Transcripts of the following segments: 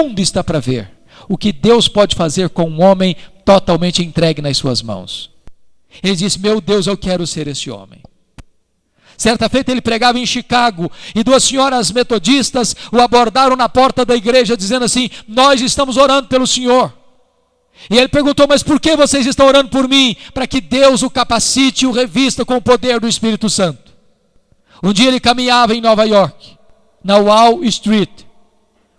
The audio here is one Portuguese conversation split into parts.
mundo está para ver o que Deus pode fazer com um homem totalmente entregue nas suas mãos. Ele disse: meu Deus, eu quero ser esse homem. Certa feita ele pregava em Chicago e duas senhoras metodistas o abordaram na porta da igreja dizendo assim: nós estamos orando pelo senhor. E ele perguntou: mas por que vocês estão orando por mim? Para que Deus o capacite e o revista com o poder do Espírito Santo. Um dia ele caminhava em Nova York, na Wall Street,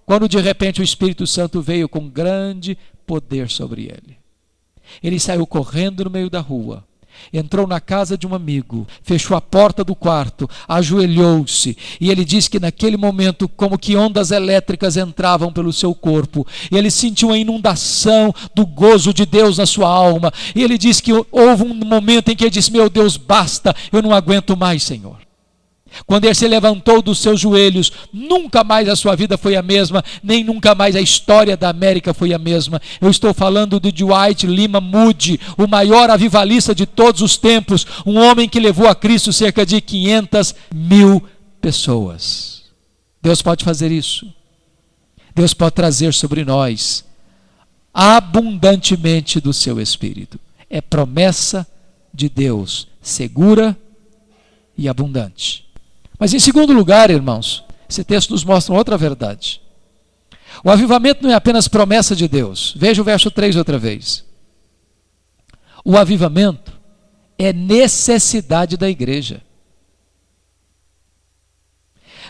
quando de repente o Espírito Santo veio com grande poder sobre ele. Ele saiu correndo no meio da rua, entrou na casa de um amigo, fechou a porta do quarto, ajoelhou-se, e ele diz que naquele momento, como que ondas elétricas entravam pelo seu corpo, e ele sentiu uma inundação do gozo de Deus na sua alma, e ele diz que houve um momento em que ele disse: meu Deus, basta, eu não aguento mais, Senhor. Quando ele se levantou dos seus joelhos, nunca mais a sua vida foi a mesma, nem nunca mais a história da América foi a mesma. Eu estou falando de Dwight Lyman Moody, o maior avivalista de todos os tempos, um homem que levou a Cristo cerca de 500.000 pessoas. Deus pode fazer isso. Deus pode trazer sobre nós abundantemente do seu Espírito. É promessa de Deus, segura e abundante. Mas em segundo lugar, irmãos, esse texto nos mostra outra verdade. O avivamento não é apenas promessa de Deus. Veja o verso 3 outra vez. O avivamento é necessidade da igreja.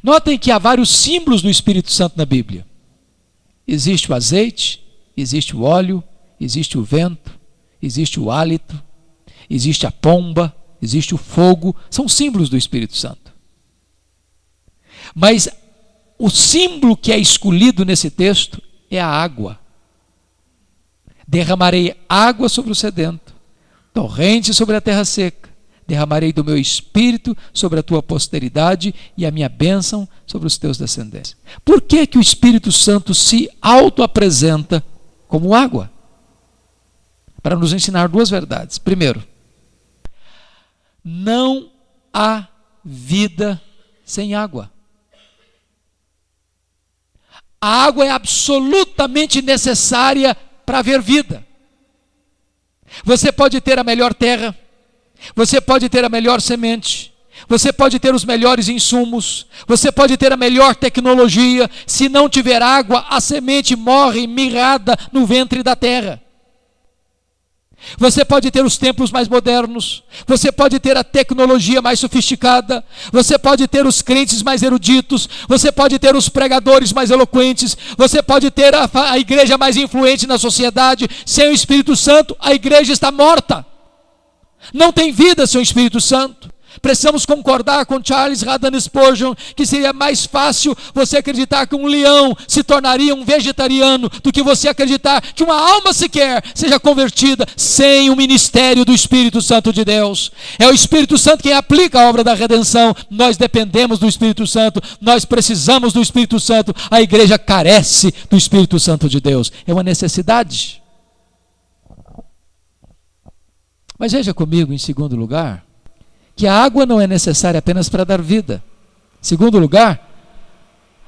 Notem que há vários símbolos do Espírito Santo na Bíblia. Existe o azeite, existe o óleo, existe o vento, existe o hálito, existe a pomba, existe o fogo. São símbolos do Espírito Santo. Mas o símbolo que é escolhido nesse texto é a água. Derramarei água sobre o sedento, torrente sobre a terra seca. Derramarei do meu espírito sobre a tua posteridade e a minha bênção sobre os teus descendentes. Por que que o Espírito Santo se auto-apresenta como água? Para nos ensinar duas verdades. Primeiro, não há vida sem água. A água é absolutamente necessária para haver vida. Você pode ter a melhor terra, você pode ter a melhor semente, você pode ter os melhores insumos, você pode ter a melhor tecnologia. Se não tiver água, a semente morre mirrada no ventre da terra. Você pode ter os templos mais modernos, você pode ter a tecnologia mais sofisticada, você pode ter os crentes mais eruditos, você pode ter os pregadores mais eloquentes, você pode ter a igreja mais influente na sociedade. Sem o Espírito Santo, a igreja está morta. Não tem vida sem o Espírito Santo. Precisamos concordar com Charles Haddon Spurgeon que seria mais fácil você acreditar que um leão se tornaria um vegetariano do que você acreditar que uma alma sequer seja convertida sem o ministério do Espírito Santo de Deus. É o Espírito Santo quem aplica a obra da redenção. Nós dependemos do Espírito Santo, nós precisamos do Espírito Santo. A igreja carece do Espírito Santo de Deus. É uma necessidade. Mas veja comigo, em segundo lugar, que a água não é necessária apenas para dar vida. Segundo lugar,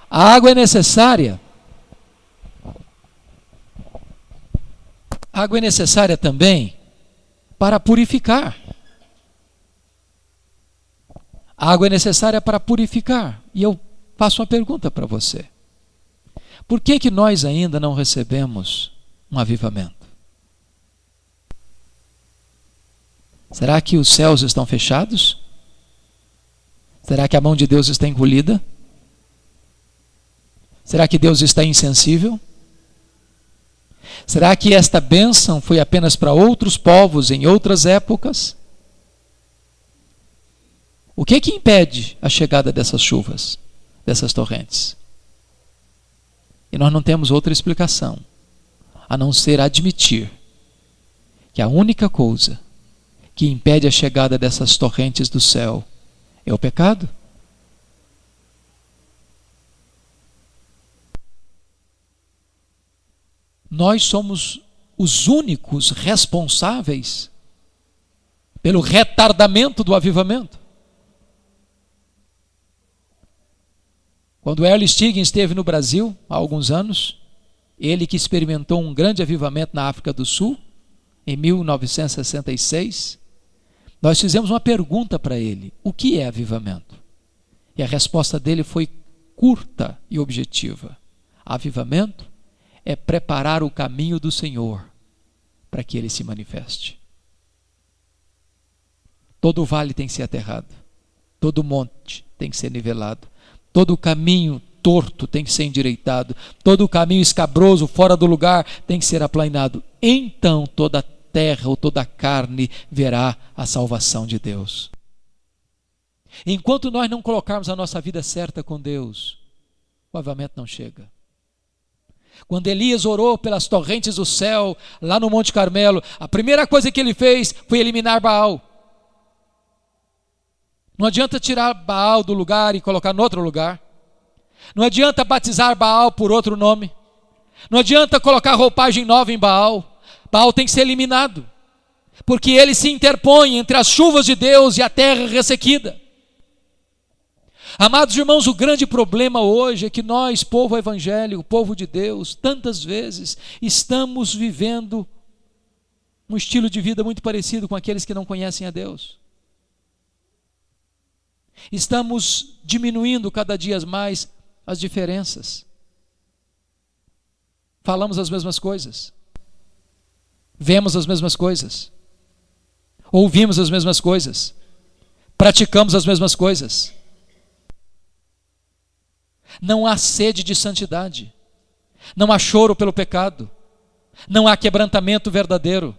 a água é necessária. A água é necessária também para purificar. A água é necessária para purificar. E eu faço uma pergunta para você. Por que que nós ainda não recebemos um avivamento? Será que os céus estão fechados? Será que a mão de Deus está encolhida? Será que Deus está insensível? Será que esta bênção foi apenas para outros povos em outras épocas? O que que impede a chegada dessas chuvas, dessas torrentes? E nós não temos outra explicação, a não ser admitir que a única coisa que impede a chegada dessas torrentes do céu é o pecado. Nós somos os únicos responsáveis pelo retardamento do avivamento. Quando Earl Stiggins esteve no Brasil há alguns anos, Ele que experimentou um grande avivamento na África do Sul, em 1966, nós fizemos uma pergunta para ele: o que é avivamento? E a resposta dele foi curta e objetiva: avivamento é preparar o caminho do Senhor para que ele se manifeste. Todo vale tem que ser aterrado, todo monte tem que ser nivelado, todo caminho torto tem que ser endireitado, todo caminho escabroso, fora do lugar, tem que ser aplanado. Então toda a terra ou toda a carne verá a salvação de Deus. Enquanto nós não colocarmos a nossa vida certa com Deus, o avivamento não chega. Quando Elias orou pelas torrentes do céu, lá no Monte Carmelo, a primeira coisa que ele fez foi eliminar Baal. Não adianta tirar Baal do lugar e colocar no outro lugar. Não adianta batizar Baal por outro nome. Não adianta colocar roupagem nova em Baal. Baal tem que ser eliminado, porque ele se interpõe entre as chuvas de Deus e a terra ressequida. Amados irmãos, o grande problema hoje é que nós, povo evangélico, povo de Deus, tantas vezes estamos vivendo um estilo de vida muito parecido com aqueles que não conhecem a Deus. Estamos diminuindo cada dia mais as diferenças. Falamos as mesmas coisas, vemos as mesmas coisas, ouvimos as mesmas coisas, praticamos as mesmas coisas. Não há sede de santidade, não há choro pelo pecado, não há quebrantamento verdadeiro,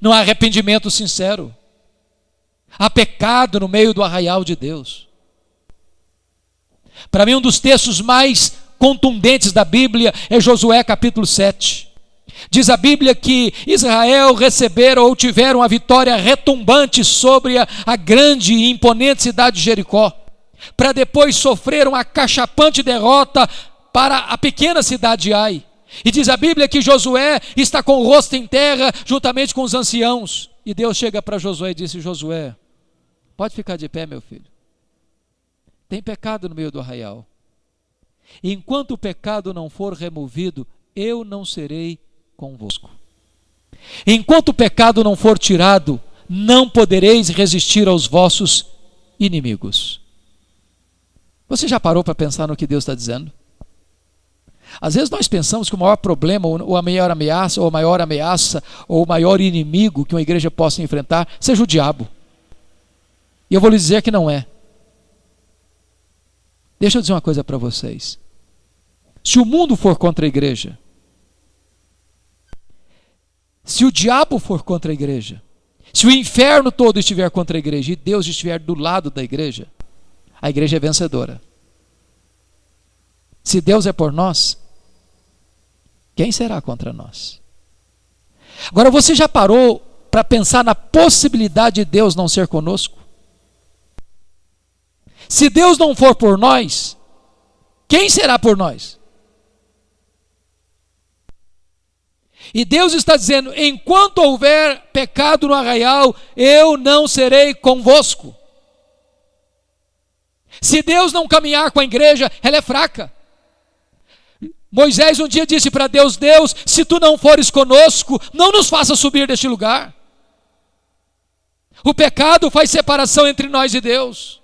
não há arrependimento sincero. Há pecado no meio do arraial de Deus. Para mim, um dos textos mais contundentes da Bíblia é Josué capítulo 7. Diz a Bíblia que Israel receberam ou tiveram a vitória retumbante sobre a grande e imponente cidade de Jericó, para depois sofrer uma acachapante derrota para a pequena cidade de Ai. E diz a Bíblia que Josué está com o rosto em terra juntamente com os anciãos. E Deus chega para Josué e disse: Josué, pode ficar de pé, meu filho. Tem pecado no meio do arraial. Enquanto o pecado não for removido, eu não serei convosco. Enquanto o pecado não for tirado, não podereis resistir aos vossos inimigos. Você já parou para pensar no que Deus está dizendo? Às vezes nós pensamos que o maior problema, ou a maior ameaça, ou o maior inimigo que uma igreja possa enfrentar, seja o diabo. E eu vou lhe dizer que não é. Deixa eu dizer uma coisa para vocês. Se o mundo for contra a igreja, se o diabo for contra a igreja, se o inferno todo estiver contra a igreja e Deus estiver do lado da igreja, a igreja é vencedora. Se Deus é por nós, quem será contra nós? Agora, você já parou para pensar na possibilidade de Deus não ser conosco? Se Deus não for por nós, quem será por nós? E Deus está dizendo: enquanto houver pecado no arraial, eu não serei convosco. Se Deus não caminhar com a igreja, ela é fraca. Moisés um dia disse para Deus: Deus, se tu não fores conosco, não nos faça subir deste lugar. O pecado faz separação entre nós e Deus.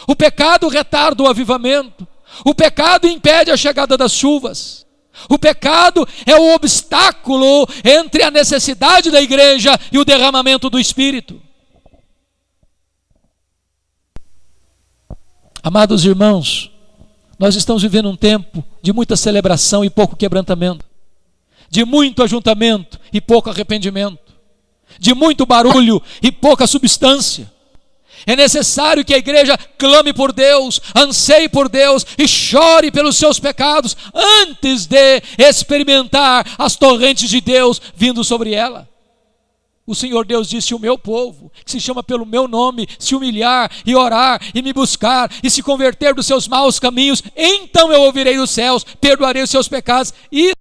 O pecado retarda o avivamento. O pecado impede a chegada das chuvas. O pecado é o obstáculo entre a necessidade da igreja e o derramamento do Espírito. Amados irmãos, nós estamos vivendo um tempo de muita celebração e pouco quebrantamento, de muito ajuntamento e pouco arrependimento, de muito barulho e pouca substância. É necessário que a igreja clame por Deus, anseie por Deus e chore pelos seus pecados antes de experimentar as torrentes de Deus vindo sobre ela. O Senhor Deus disse: se o meu povo, que se chama pelo meu nome, se humilhar e orar e me buscar e se converter dos seus maus caminhos, então eu ouvirei dos céus, perdoarei os seus pecados e